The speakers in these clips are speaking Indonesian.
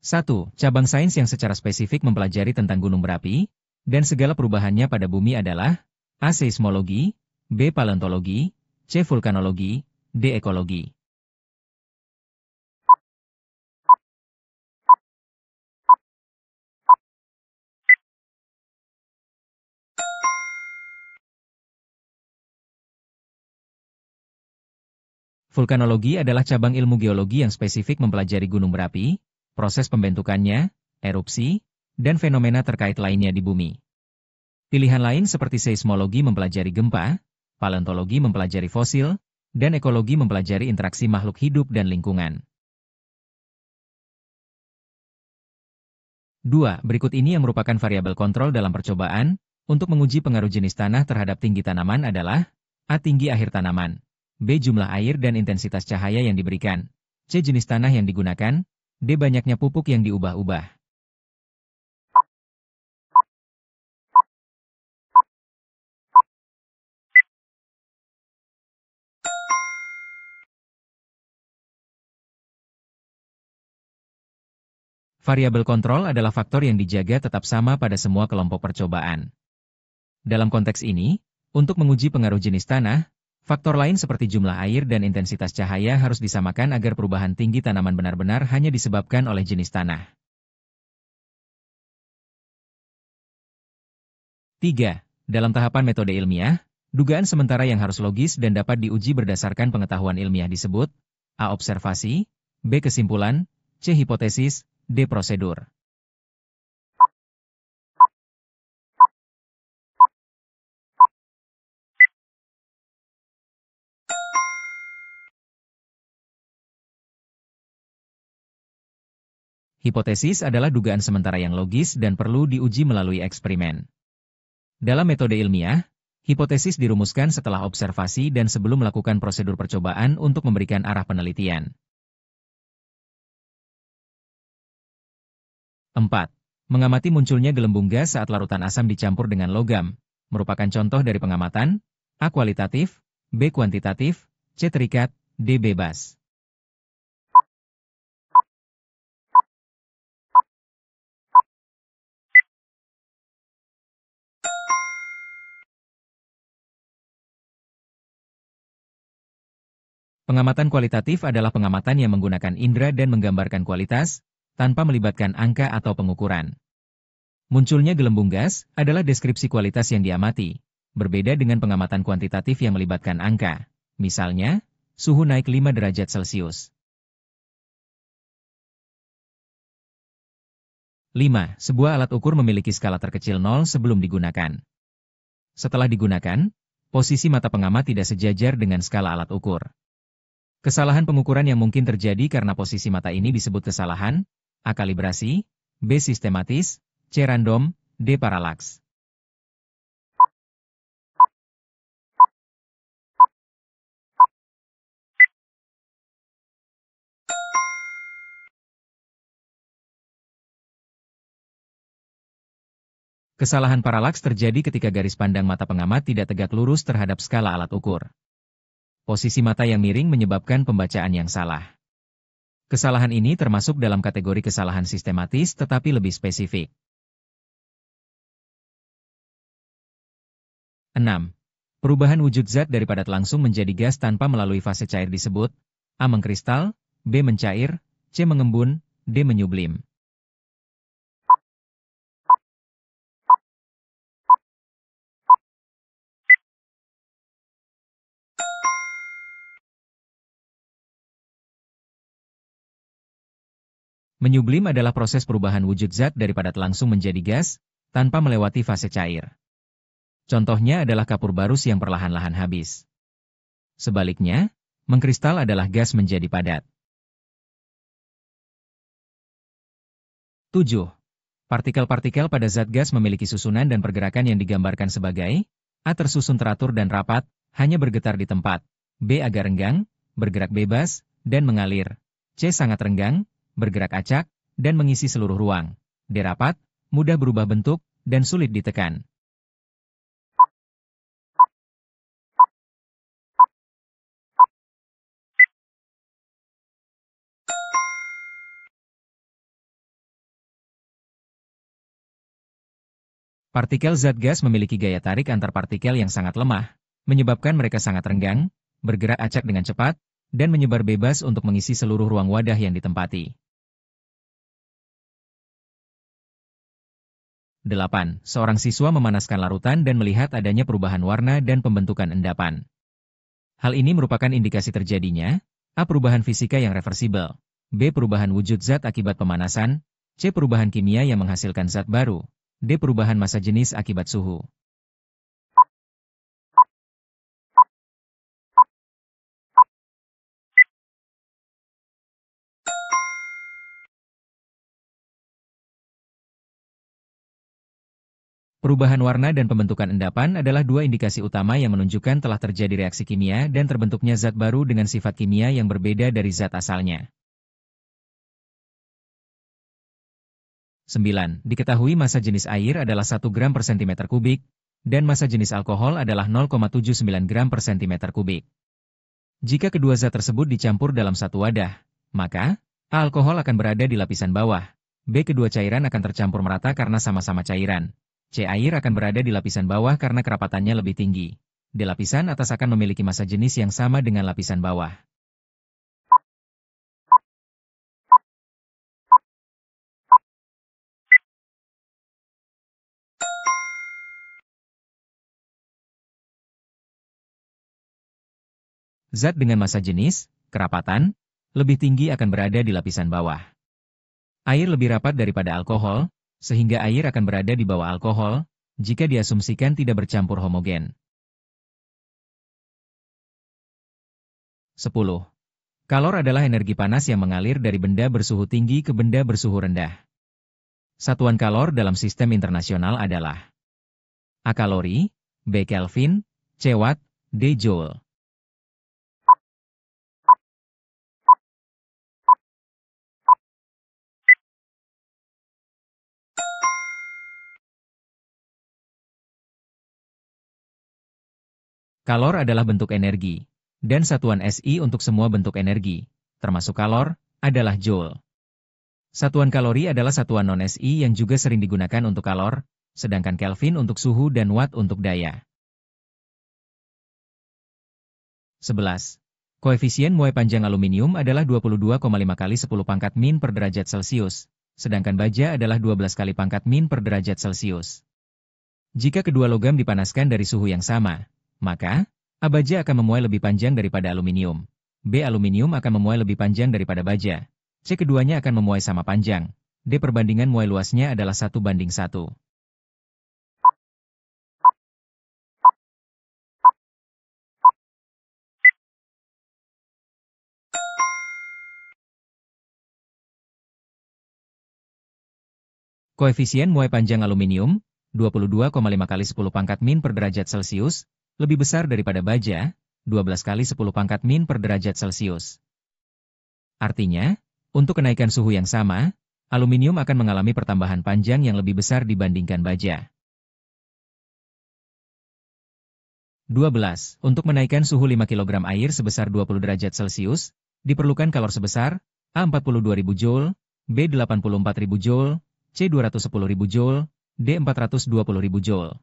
1. Cabang sains yang secara spesifik mempelajari tentang gunung berapi, dan segala perubahannya pada bumi adalah A. Seismologi, B. Paleontologi, C. Vulkanologi, D. Ekologi. Vulkanologi adalah cabang ilmu geologi yang spesifik mempelajari gunung berapi, proses pembentukannya, erupsi, dan fenomena terkait lainnya di bumi. Pilihan lain seperti seismologi mempelajari gempa, paleontologi mempelajari fosil, dan ekologi mempelajari interaksi makhluk hidup dan lingkungan. 2. Berikut ini yang merupakan variabel kontrol dalam percobaan, untuk menguji pengaruh jenis tanah terhadap tinggi tanaman adalah A. Tinggi akhir tanaman, B. Jumlah air dan intensitas cahaya yang diberikan, C. Jenis tanah yang digunakan, D. Banyaknya pupuk yang diubah-ubah. Variabel kontrol adalah faktor yang dijaga tetap sama pada semua kelompok percobaan. Dalam konteks ini, untuk menguji pengaruh jenis tanah, faktor lain seperti jumlah air dan intensitas cahaya harus disamakan agar perubahan tinggi tanaman benar-benar hanya disebabkan oleh jenis tanah. 3. Dalam tahapan metode ilmiah, dugaan sementara yang harus logis dan dapat diuji berdasarkan pengetahuan ilmiah disebut A. Observasi, B. Kesimpulan, C. Hipotesis, D. Prosedur. Hipotesis adalah dugaan sementara yang logis dan perlu diuji melalui eksperimen. Dalam metode ilmiah, hipotesis dirumuskan setelah observasi dan sebelum melakukan prosedur percobaan untuk memberikan arah penelitian. 4. Mengamati munculnya gelembung gas saat larutan asam dicampur dengan logam, merupakan contoh dari pengamatan A. Kualitatif, B. Kuantitatif, C. Terikat, D. Bebas. Pengamatan kualitatif adalah pengamatan yang menggunakan indera dan menggambarkan kualitas, tanpa melibatkan angka atau pengukuran. Munculnya gelembung gas adalah deskripsi kualitas yang diamati, berbeda dengan pengamatan kuantitatif yang melibatkan angka. Misalnya, suhu naik 5 derajat Celcius. 5. Sebuah alat ukur memiliki skala terkecil 0 sebelum digunakan. Setelah digunakan, posisi mata pengamat tidak sejajar dengan skala alat ukur. Kesalahan pengukuran yang mungkin terjadi karena posisi mata ini disebut kesalahan, A. Kalibrasi, B. Sistematis, C. Random, D. Paralaks. Kesalahan paralaks terjadi ketika garis pandang mata pengamat tidak tegak lurus terhadap skala alat ukur. Posisi mata yang miring menyebabkan pembacaan yang salah. Kesalahan ini termasuk dalam kategori kesalahan sistematis tetapi lebih spesifik. 6. Perubahan wujud zat dari padat langsung menjadi gas tanpa melalui fase cair disebut A. Mengkristal, B. Mencair, C. Mengembun, D. Menyublim. Menyublim adalah proses perubahan wujud zat dari padat langsung menjadi gas, tanpa melewati fase cair. Contohnya adalah kapur barus yang perlahan-lahan habis. Sebaliknya, mengkristal adalah gas menjadi padat. 7. Partikel-partikel pada zat gas memiliki susunan dan pergerakan yang digambarkan sebagai A. Tersusun teratur dan rapat, hanya bergetar di tempat, B. Agak renggang, bergerak bebas, dan mengalir, C. Sangat renggang, bergerak acak, dan mengisi seluruh ruang, D. Rapat, mudah berubah bentuk, dan sulit ditekan. Partikel zat gas memiliki gaya tarik antar partikel yang sangat lemah, menyebabkan mereka sangat renggang, bergerak acak dengan cepat, dan menyebar bebas untuk mengisi seluruh ruang wadah yang ditempati. 8. Seorang siswa memanaskan larutan dan melihat adanya perubahan warna dan pembentukan endapan. Hal ini merupakan indikasi terjadinya A. Perubahan fisika yang reversibel, B. Perubahan wujud zat akibat pemanasan, C. Perubahan kimia yang menghasilkan zat baru, D. Perubahan massa jenis akibat suhu. Perubahan warna dan pembentukan endapan adalah dua indikasi utama yang menunjukkan telah terjadi reaksi kimia dan terbentuknya zat baru dengan sifat kimia yang berbeda dari zat asalnya. 9. Diketahui massa jenis air adalah 1 gram per cm kubik, dan massa jenis alkohol adalah 0,79 gram per cm kubik. Jika kedua zat tersebut dicampur dalam satu wadah, maka A. Alkohol akan berada di lapisan bawah, B. Kedua cairan akan tercampur merata karena sama-sama cairan, C. Air akan berada di lapisan bawah karena kerapatannya lebih tinggi, D. Lapisan atas akan memiliki massa jenis yang sama dengan lapisan bawah. Zat dengan massa jenis, kerapatan, lebih tinggi akan berada di lapisan bawah. Air lebih rapat daripada alkohol, sehingga air akan berada di bawah alkohol, jika diasumsikan tidak bercampur homogen. 10. Kalor adalah energi panas yang mengalir dari benda bersuhu tinggi ke benda bersuhu rendah. Satuan kalor dalam sistem internasional adalah A. Kalori, B. Kelvin, C. Watt, D. Joule. Kalor adalah bentuk energi, dan satuan SI untuk semua bentuk energi, termasuk kalor, adalah Joule. Satuan kalori adalah satuan non-SI yang juga sering digunakan untuk kalor, sedangkan Kelvin untuk suhu dan Watt untuk daya. 11. Koefisien muai panjang aluminium adalah 22,5 kali 10 pangkat min per derajat Celcius, sedangkan baja adalah 12 kali pangkat min per derajat Celcius. Jika kedua logam dipanaskan dari suhu yang sama, maka A. Baja akan memuai lebih panjang daripada aluminium, B. Aluminium akan memuai lebih panjang daripada baja, C. Keduanya akan memuai sama panjang, D. Perbandingan muai luasnya adalah 1:1. Koefisien muai panjang aluminium, 22,5 kali 10 pangkat min per derajat Celcius, lebih besar daripada baja, 12 kali 10 pangkat min per derajat Celcius. Artinya, untuk kenaikan suhu yang sama, aluminium akan mengalami pertambahan panjang yang lebih besar dibandingkan baja. 12. Untuk menaikkan suhu 5 kg air sebesar 20 derajat Celcius, diperlukan kalor sebesar A. 42.000 Joule, B. 84.000 Joule, C. 210.000 Joule, D. 420.000 Joule.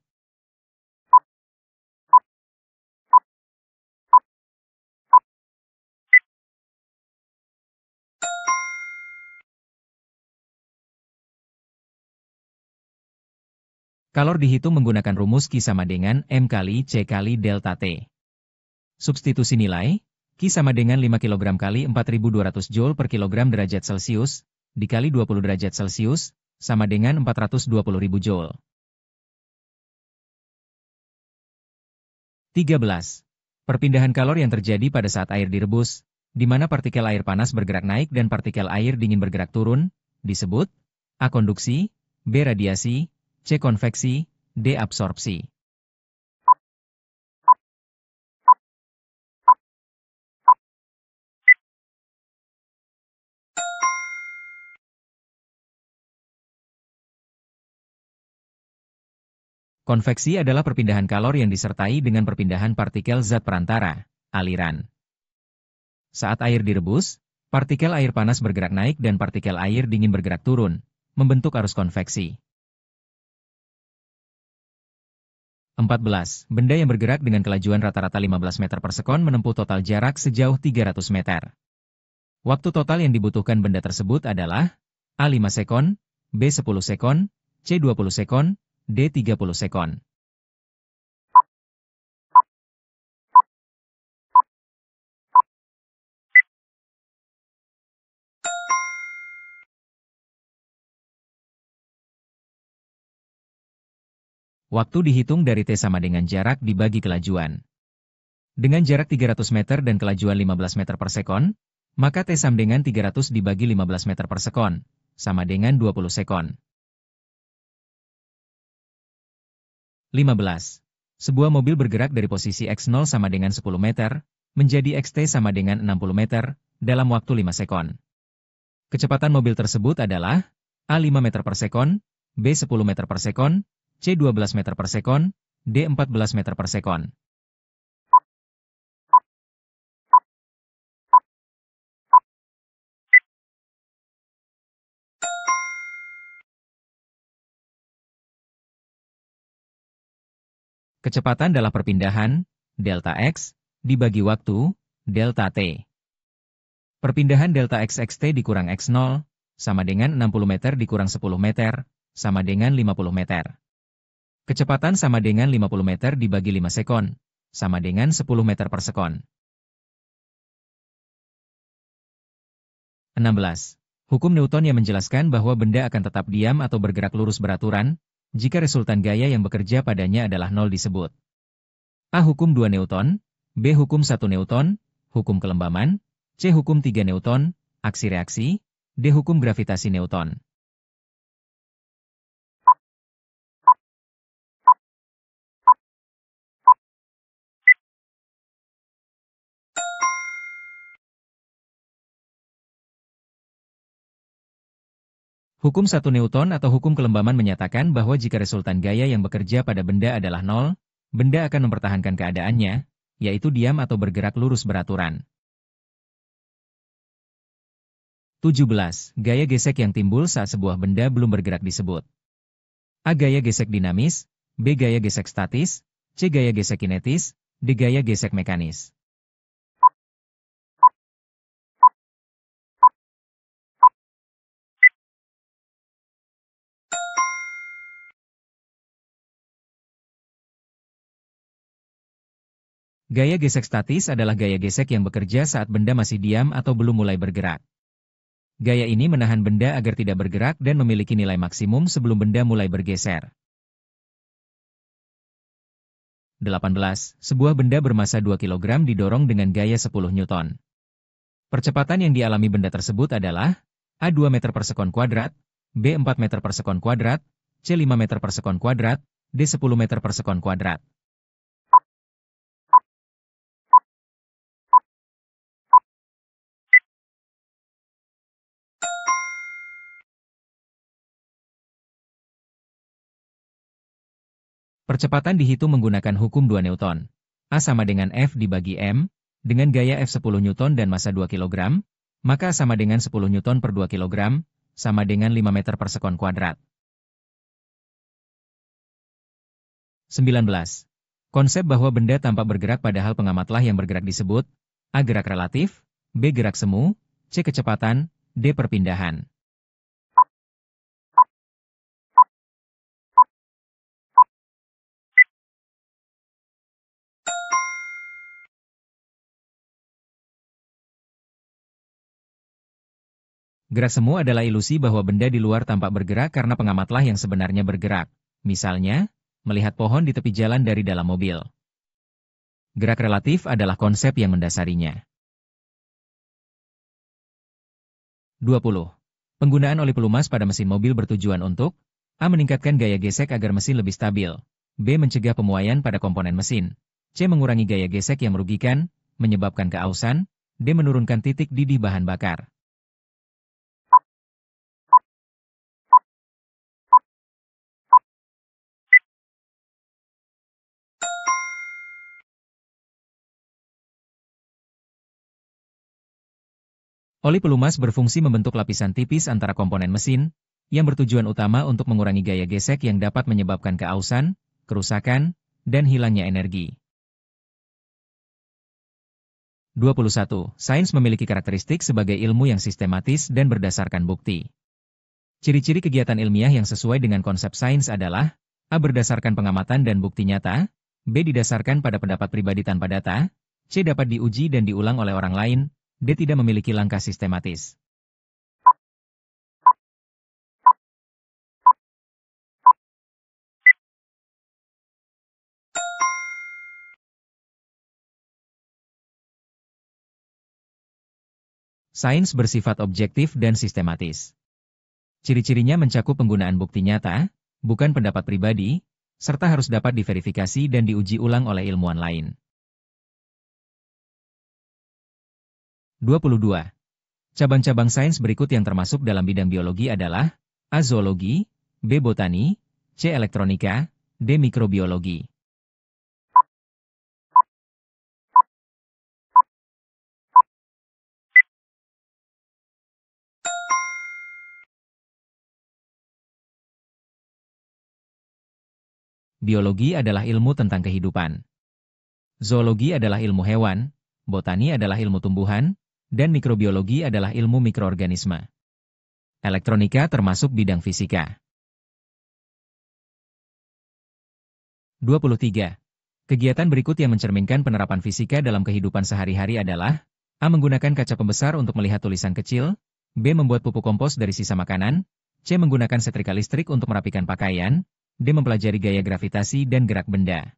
Kalor dihitung menggunakan rumus Q sama dengan M kali C kali delta T. Substitusi nilai, Q sama dengan 5 kg kali 4200 Joule per kilogram derajat Celcius, dikali 20 derajat Celcius, sama dengan 420.000 Joule. 13. Perpindahan kalor yang terjadi pada saat air direbus, di mana partikel air panas bergerak naik dan partikel air dingin bergerak turun, disebut A. Konduksi, B. Radiasi, C. Konveksi, D. Absorpsi. Konveksi adalah perpindahan kalor yang disertai dengan perpindahan partikel zat perantara, aliran. Saat air direbus, partikel air panas bergerak naik dan partikel air dingin bergerak turun, membentuk arus konveksi. 14. Benda yang bergerak dengan kelajuan rata-rata 15 meter per sekon menempuh total jarak sejauh 300 meter. Waktu total yang dibutuhkan benda tersebut adalah A. 5 sekon, B. 10 sekon, C. 20 sekon, D. 30 sekon. Waktu dihitung dari T sama dengan jarak dibagi kelajuan. Dengan jarak 300 meter dan kelajuan 15 meter per sekon, maka T sama dengan 300 dibagi 15 meter per sekon, sama dengan 20 sekon. 15. Sebuah mobil bergerak dari posisi X0 sama dengan 10 meter, menjadi XT sama dengan 60 meter, dalam waktu 5 sekon. Kecepatan mobil tersebut adalah A. 5 meter per sekon, B. 10 meter per sekon, C. 12 meter per sekon, D. 14 meter per sekon. Kecepatan dalam perpindahan, delta X, dibagi waktu, delta T. Perpindahan delta X XT dikurang X0, sama dengan 60 meter dikurang 10 meter, sama dengan 50 meter. Kecepatan sama dengan 50 meter dibagi 5 sekon, sama dengan 10 meter per sekon. 16. Hukum Newton yang menjelaskan bahwa benda akan tetap diam atau bergerak lurus beraturan, jika resultan gaya yang bekerja padanya adalah 0 disebut. A. Hukum 2 Newton, B. Hukum 1 Newton, Hukum kelembaman, C. Hukum 3 Newton, Aksi reaksi, D. Hukum gravitasi Newton. Hukum 1 Newton atau hukum kelembaman menyatakan bahwa jika resultan gaya yang bekerja pada benda adalah 0, benda akan mempertahankan keadaannya, yaitu diam atau bergerak lurus beraturan. 17. Gaya gesek yang timbul saat sebuah benda belum bergerak disebut. A. Gaya gesek dinamis, B. Gaya gesek statis, C. Gaya gesek kinetis, D. Gaya gesek mekanis. Gaya gesek statis adalah gaya gesek yang bekerja saat benda masih diam atau belum mulai bergerak. Gaya ini menahan benda agar tidak bergerak dan memiliki nilai maksimum sebelum benda mulai bergeser. 18. Sebuah benda bermassa 2 kg didorong dengan gaya 10 Newton. Percepatan yang dialami benda tersebut adalah A. 2 meter per sekon kuadrat, B. 4 meter per sekon kuadrat, C. 5 meter per sekon kuadrat, D. 10 meter per sekon kuadrat. Percepatan dihitung menggunakan hukum 2 Newton. A sama dengan F dibagi M, dengan gaya F 10 Newton dan massa 2 kg, maka A sama dengan 10 Newton per 2 kg, sama dengan 5 meter per sekon kuadrat. 19. Konsep bahwa benda tampak bergerak padahal pengamatlah yang bergerak disebut A. Gerak relatif, B. Gerak semu, C. Kecepatan, D. Perpindahan. Gerak semu adalah ilusi bahwa benda di luar tampak bergerak karena pengamatlah yang sebenarnya bergerak. Misalnya, melihat pohon di tepi jalan dari dalam mobil. Gerak relatif adalah konsep yang mendasarinya. 20. Penggunaan oli pelumas pada mesin mobil bertujuan untuk A. Meningkatkan gaya gesek agar mesin lebih stabil, B. Mencegah pemuaian pada komponen mesin, C. Mengurangi gaya gesek yang merugikan, menyebabkan keausan, D. Menurunkan titik didih bahan bakar. Oli pelumas berfungsi membentuk lapisan tipis antara komponen mesin, yang bertujuan utama untuk mengurangi gaya gesek yang dapat menyebabkan keausan, kerusakan, dan hilangnya energi. 21. Sains memiliki karakteristik sebagai ilmu yang sistematis dan berdasarkan bukti. Ciri-ciri kegiatan ilmiah yang sesuai dengan konsep sains adalah A. Berdasarkan pengamatan dan bukti nyata, B. Didasarkan pada pendapat pribadi tanpa data, C. Dapat diuji dan diulang oleh orang lain, D. Tidak memiliki langkah sistematis. Sains bersifat objektif dan sistematis. Ciri-cirinya mencakup penggunaan bukti nyata, bukan pendapat pribadi, serta harus dapat diverifikasi dan diuji ulang oleh ilmuwan lain. 22. Cabang-cabang sains berikut yang termasuk dalam bidang biologi adalah A. Zoologi, B. Botani, C. Elektronika, D. Mikrobiologi. Biologi adalah ilmu tentang kehidupan. Zoologi adalah ilmu hewan, botani adalah ilmu tumbuhan, dan mikrobiologi adalah ilmu mikroorganisme. Elektronika termasuk bidang fisika. 23. Kegiatan berikut yang mencerminkan penerapan fisika dalam kehidupan sehari-hari adalah A. Menggunakan kaca pembesar untuk melihat tulisan kecil, B. Membuat pupuk kompos dari sisa makanan, C. Menggunakan setrika listrik untuk merapikan pakaian, D. Mempelajari gaya gravitasi dan gerak benda.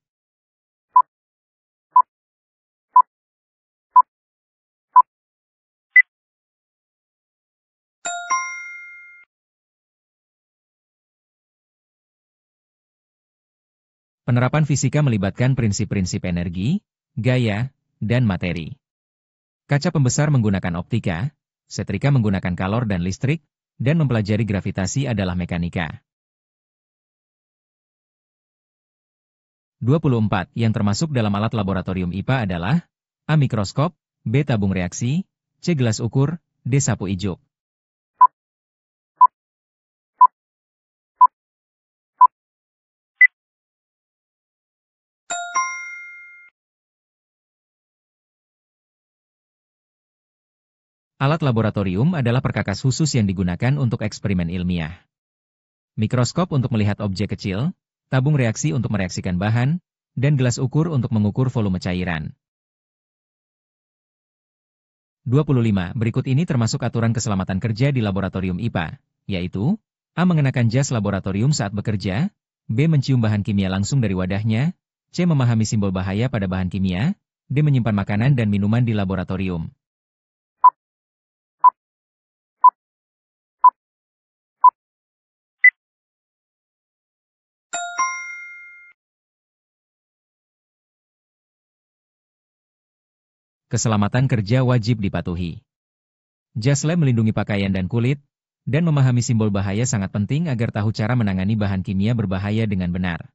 Penerapan fisika melibatkan prinsip-prinsip energi, gaya, dan materi. Kaca pembesar menggunakan optika, setrika menggunakan kalor dan listrik, dan mempelajari gravitasi adalah mekanika. 24. Yang termasuk dalam alat laboratorium IPA adalah A. Mikroskop, B. Tabung reaksi, C. Gelas ukur, D. Sapu ijuk. Alat laboratorium adalah perkakas khusus yang digunakan untuk eksperimen ilmiah. Mikroskop untuk melihat objek kecil, tabung reaksi untuk mereaksikan bahan, dan gelas ukur untuk mengukur volume cairan. 25. Berikut ini termasuk aturan keselamatan kerja di laboratorium IPA, yaitu A. Mengenakan jas laboratorium saat bekerja, B. Mencium bahan kimia langsung dari wadahnya, C. Memahami simbol bahaya pada bahan kimia, D. Menyimpan makanan dan minuman di laboratorium. Keselamatan kerja wajib dipatuhi. Jas lab melindungi pakaian dan kulit, dan memahami simbol bahaya sangat penting agar tahu cara menangani bahan kimia berbahaya dengan benar.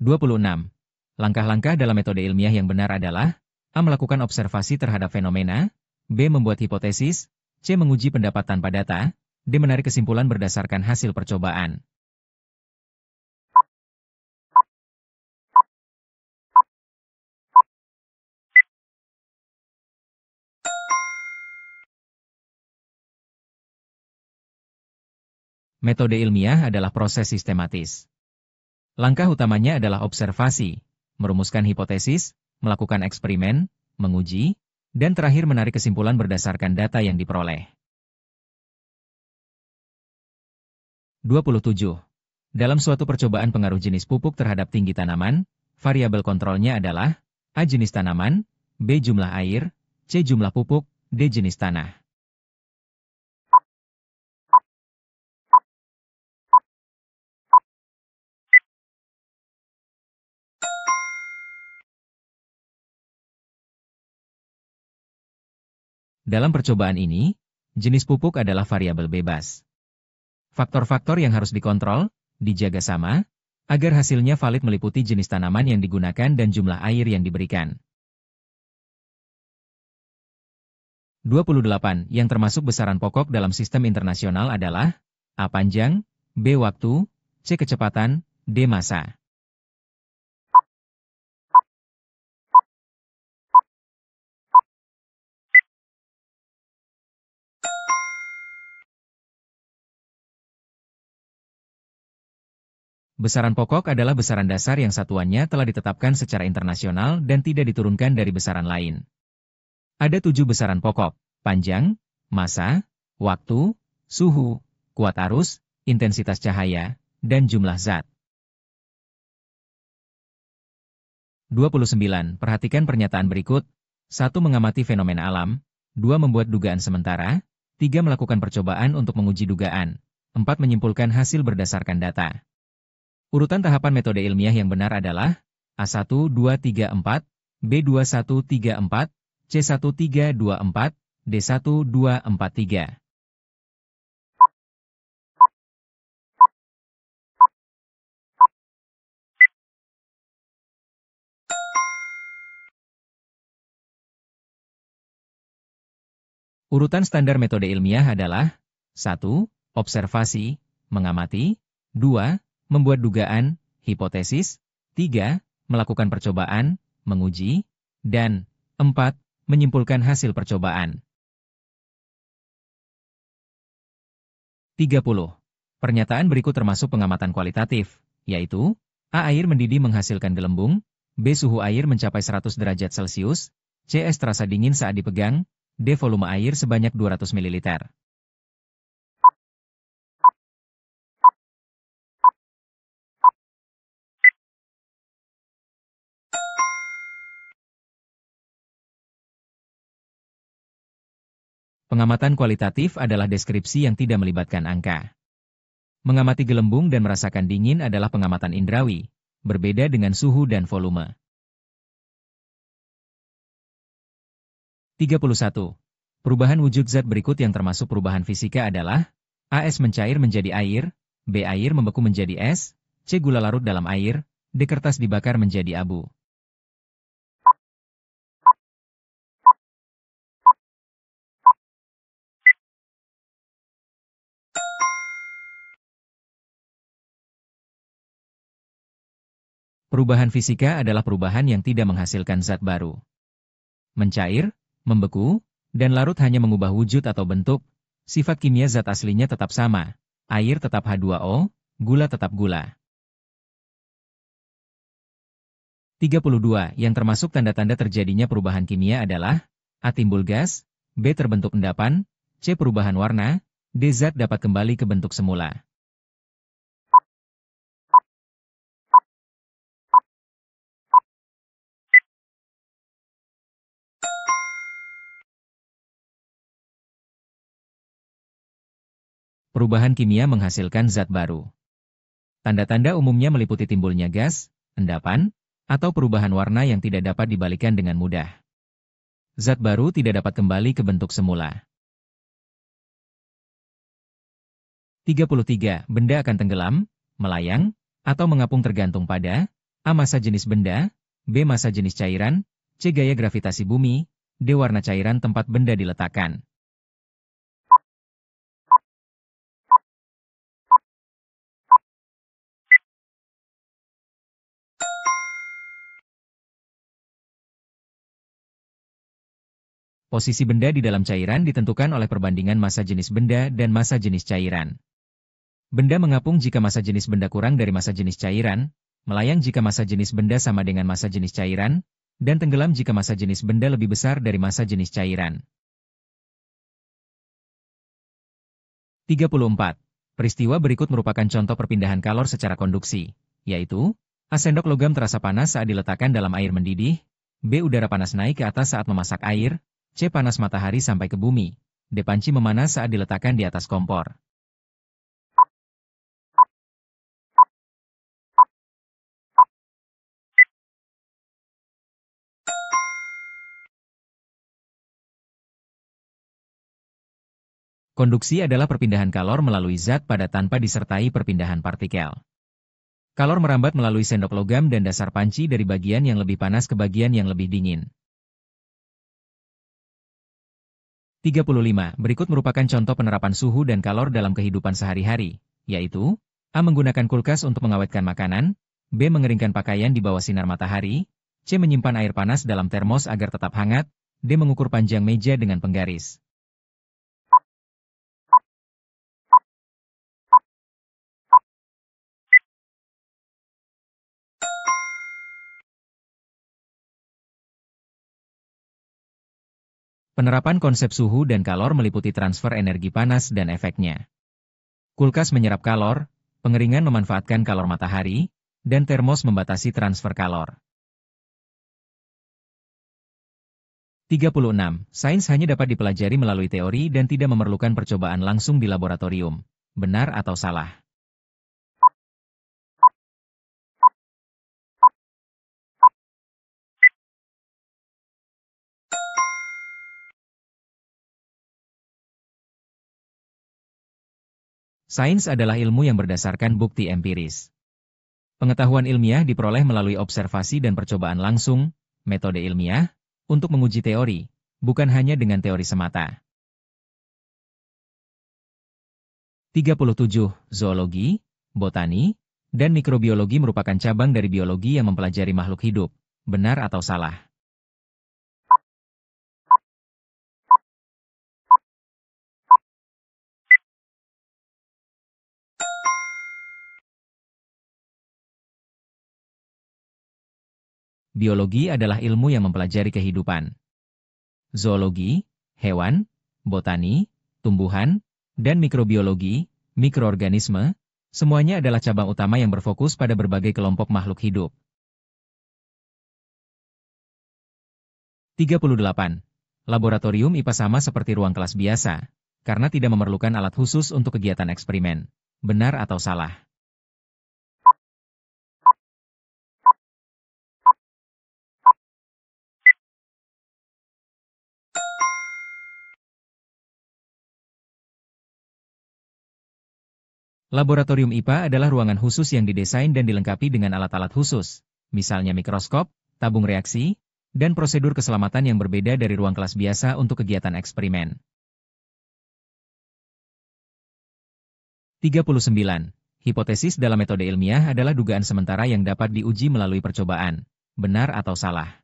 26. Langkah-langkah dalam metode ilmiah yang benar adalah A. Melakukan observasi terhadap fenomena, B. Membuat hipotesis, C. Menguji pendapat tanpa data, D. Menarik kesimpulan berdasarkan hasil percobaan. Metode ilmiah adalah proses sistematis. Langkah utamanya adalah observasi, merumuskan hipotesis, melakukan eksperimen, menguji, dan terakhir menarik kesimpulan berdasarkan data yang diperoleh. 27. Dalam suatu percobaan pengaruh jenis pupuk terhadap tinggi tanaman, variabel kontrolnya adalah A. Jenis tanaman, B. Jumlah air, C. Jumlah pupuk, D. Jenis tanah. Dalam percobaan ini, jenis pupuk adalah variabel bebas. Faktor-faktor yang harus dikontrol, dijaga sama, agar hasilnya valid meliputi jenis tanaman yang digunakan dan jumlah air yang diberikan. 28. Yang termasuk besaran pokok dalam sistem internasional adalah A. Panjang, B. Waktu, C. Kecepatan, D. Massa. Besaran pokok adalah besaran dasar yang satuannya telah ditetapkan secara internasional dan tidak diturunkan dari besaran lain. Ada 7 besaran pokok: panjang, massa, waktu, suhu, kuat arus, intensitas cahaya, dan jumlah zat. 29. Perhatikan pernyataan berikut. 1. Mengamati fenomena alam. 2. Membuat dugaan sementara. 3. Melakukan percobaan untuk menguji dugaan. 4. Menyimpulkan hasil berdasarkan data. Urutan tahapan metode ilmiah yang benar adalah A1, 2, 3, 4, B2, 1, 3, 4, C1, 3, 2, 4, D1, 2, 4, 3. Urutan standar metode ilmiah adalah 1. Observasi, mengamati. 2. Membuat dugaan, hipotesis. 3. Melakukan percobaan, menguji. Dan 4. Menyimpulkan hasil percobaan. 30. Pernyataan berikut termasuk pengamatan kualitatif, yaitu A. Air mendidih menghasilkan gelembung. B. Suhu air mencapai 100 derajat Celcius. C. Es terasa dingin saat dipegang. D. Volume air sebanyak 200 ml. Pengamatan kualitatif adalah deskripsi yang tidak melibatkan angka. Mengamati gelembung dan merasakan dingin adalah pengamatan indrawi, berbeda dengan suhu dan volume. 31. Perubahan wujud zat berikut yang termasuk perubahan fisika adalah A. Es mencair menjadi air, B. Air membeku menjadi es, C. Gula larut dalam air, D. Kertas dibakar menjadi abu. Perubahan fisika adalah perubahan yang tidak menghasilkan zat baru. Mencair, membeku, dan larut hanya mengubah wujud atau bentuk, sifat kimia zat aslinya tetap sama, air tetap H2O, gula tetap gula. 32. Yang termasuk tanda-tanda terjadinya perubahan kimia adalah A. Timbul gas, B. Terbentuk endapan, C. Perubahan warna, D. Zat dapat kembali ke bentuk semula. Perubahan kimia menghasilkan zat baru. Tanda-tanda umumnya meliputi timbulnya gas, endapan, atau perubahan warna yang tidak dapat dibalikan dengan mudah. Zat baru tidak dapat kembali ke bentuk semula. 33. Benda akan tenggelam, melayang, atau mengapung tergantung pada A. Massa jenis benda, B. Massa jenis cairan, C. Gaya gravitasi bumi, D. Warna cairan tempat benda diletakkan. Posisi benda di dalam cairan ditentukan oleh perbandingan massa jenis benda dan massa jenis cairan. Benda mengapung jika massa jenis benda kurang dari massa jenis cairan, melayang jika massa jenis benda sama dengan massa jenis cairan, dan tenggelam jika massa jenis benda lebih besar dari massa jenis cairan. 34. Peristiwa berikut merupakan contoh perpindahan kalor secara konduksi, yaitu A. Sendok logam terasa panas saat diletakkan dalam air mendidih, B. Udara panas naik ke atas saat memasak air, C. Panas matahari sampai ke bumi, D. Panci memanas saat diletakkan di atas kompor. Konduksi adalah perpindahan kalor melalui zat pada tanpa disertai perpindahan partikel. Kalor merambat melalui sendok logam dan dasar panci dari bagian yang lebih panas ke bagian yang lebih dingin. 35. Berikut merupakan contoh penerapan suhu dan kalor dalam kehidupan sehari-hari, yaitu A. Menggunakan kulkas untuk mengawetkan makanan. B. Mengeringkan pakaian di bawah sinar matahari. C. Menyimpan air panas dalam termos agar tetap hangat. D. Mengukur panjang meja dengan penggaris. Penerapan konsep suhu dan kalor meliputi transfer energi panas dan efeknya. Kulkas menyerap kalor, pengeringan memanfaatkan kalor matahari, dan termos membatasi transfer kalor. 36. Sains hanya dapat dipelajari melalui teori dan tidak memerlukan percobaan langsung di laboratorium. Benar atau salah? Sains adalah ilmu yang berdasarkan bukti empiris. Pengetahuan ilmiah diperoleh melalui observasi dan percobaan langsung, metode ilmiah, untuk menguji teori, bukan hanya dengan teori semata. 37. Zoologi, botani, dan mikrobiologi merupakan cabang dari biologi yang mempelajari makhluk hidup. Benar atau salah? Biologi adalah ilmu yang mempelajari kehidupan. Zoologi, hewan, botani, tumbuhan, dan mikrobiologi, mikroorganisme, semuanya adalah cabang utama yang berfokus pada berbagai kelompok makhluk hidup. 38. Laboratorium IPA sama seperti ruang kelas biasa, karena tidak memerlukan alat khusus untuk kegiatan eksperimen. Benar atau salah? Laboratorium IPA adalah ruangan khusus yang didesain dan dilengkapi dengan alat-alat khusus, misalnya mikroskop, tabung reaksi, dan prosedur keselamatan yang berbeda dari ruang kelas biasa untuk kegiatan eksperimen. 39. Hipotesis dalam metode ilmiah adalah dugaan sementara yang dapat diuji melalui percobaan. Benar atau salah?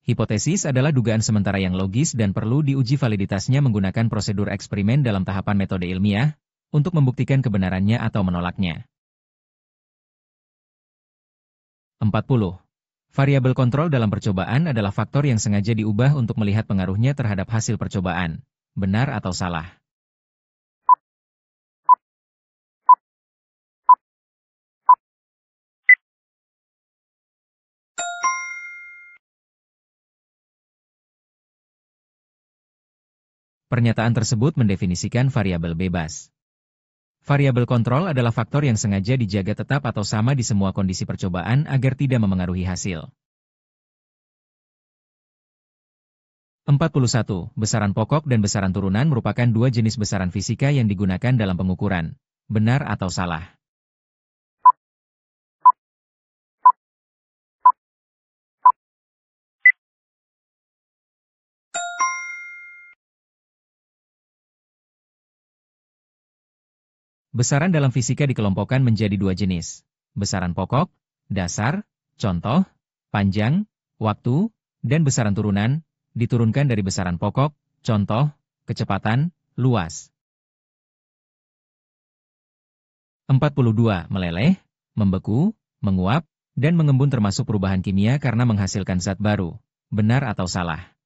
Hipotesis adalah dugaan sementara yang logis dan perlu diuji validitasnya menggunakan prosedur eksperimen dalam tahapan metode ilmiah, untuk membuktikan kebenarannya atau menolaknya. 40. Variabel kontrol dalam percobaan adalah faktor yang sengaja diubah untuk melihat pengaruhnya terhadap hasil percobaan. Benar atau salah? Pernyataan tersebut mendefinisikan variabel bebas. Variabel kontrol adalah faktor yang sengaja dijaga tetap atau sama di semua kondisi percobaan agar tidak memengaruhi hasil. 41. Besaran pokok dan besaran turunan merupakan dua jenis besaran fisika yang digunakan dalam pengukuran. Benar atau salah? Besaran dalam fisika dikelompokkan menjadi dua jenis. Besaran pokok, dasar, contoh, panjang, waktu, dan besaran turunan, diturunkan dari besaran pokok, contoh, kecepatan, luas. 42. Meleleh, membeku, menguap, dan mengembun termasuk perubahan kimia karena menghasilkan zat baru. Benar atau salah?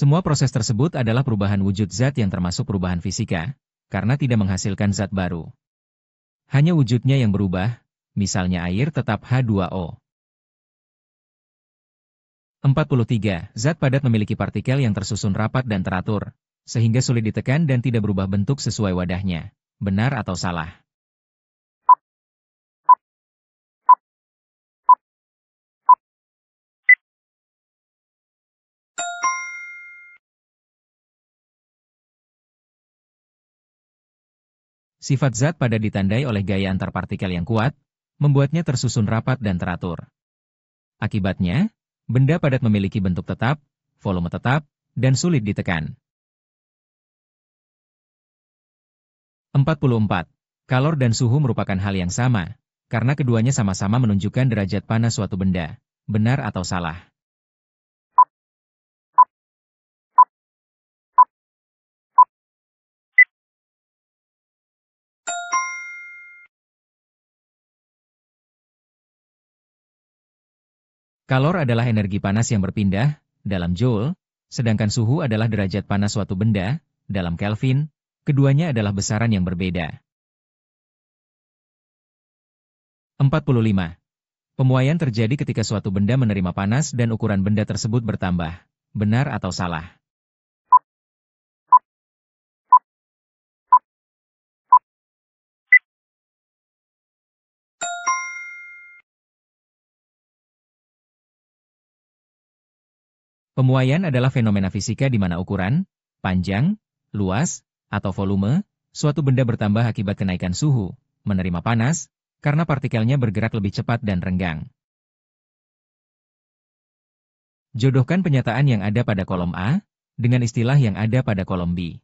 Semua proses tersebut adalah perubahan wujud zat yang termasuk perubahan fisika, karena tidak menghasilkan zat baru. Hanya wujudnya yang berubah, misalnya air tetap H2O. 43. Zat padat memiliki partikel yang tersusun rapat dan teratur, sehingga sulit ditekan dan tidak berubah bentuk sesuai wadahnya. Benar atau salah? Sifat zat padat ditandai oleh gaya antar partikel yang kuat, membuatnya tersusun rapat dan teratur. Akibatnya, benda padat memiliki bentuk tetap, volume tetap, dan sulit ditekan. 44. Kalor dan suhu merupakan hal yang sama, karena keduanya sama-sama menunjukkan derajat panas suatu benda. Benar atau salah? Kalor adalah energi panas yang berpindah, dalam Joule, sedangkan suhu adalah derajat panas suatu benda, dalam Kelvin. Keduanya adalah besaran yang berbeda. 45. Pemuaian terjadi ketika suatu benda menerima panas dan ukuran benda tersebut bertambah. Benar atau salah? Pemuaian adalah fenomena fisika di mana ukuran, panjang, luas, atau volume, suatu benda bertambah akibat kenaikan suhu, menerima panas, karena partikelnya bergerak lebih cepat dan renggang. Jodohkan penyataan yang ada pada kolom A, dengan istilah yang ada pada kolom B.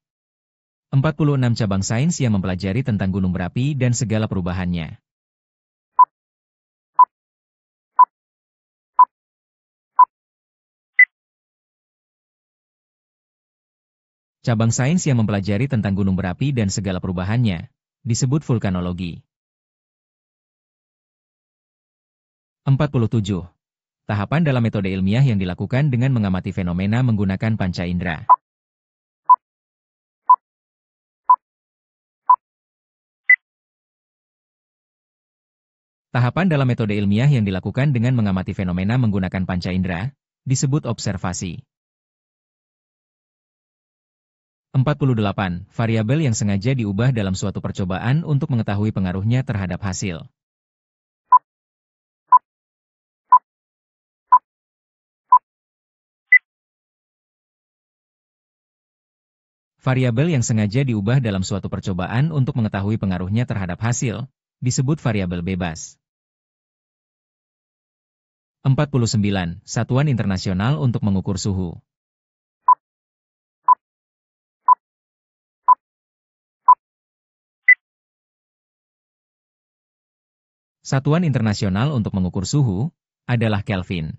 46 cabang sains yang mempelajari tentang gunung berapi dan segala perubahannya. Cabang sains yang mempelajari tentang gunung berapi dan segala perubahannya, disebut vulkanologi. 47. Tahapan dalam metode ilmiah yang dilakukan dengan mengamati fenomena menggunakan panca indera. Tahapan dalam metode ilmiah yang dilakukan dengan mengamati fenomena menggunakan panca indera, disebut observasi. 48. Variabel yang sengaja diubah dalam suatu percobaan untuk mengetahui pengaruhnya terhadap hasil. Variabel yang sengaja diubah dalam suatu percobaan untuk mengetahui pengaruhnya terhadap hasil, disebut variabel bebas. 49. Satuan internasional untuk mengukur suhu. Satuan internasional untuk mengukur suhu adalah Kelvin.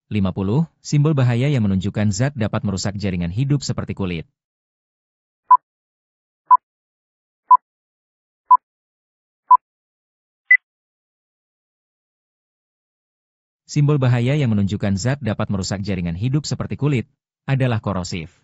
50. Simbol bahaya yang menunjukkan zat dapat merusak jaringan hidup seperti kulit. Simbol bahaya yang menunjukkan zat dapat merusak jaringan hidup seperti kulit adalah korosif.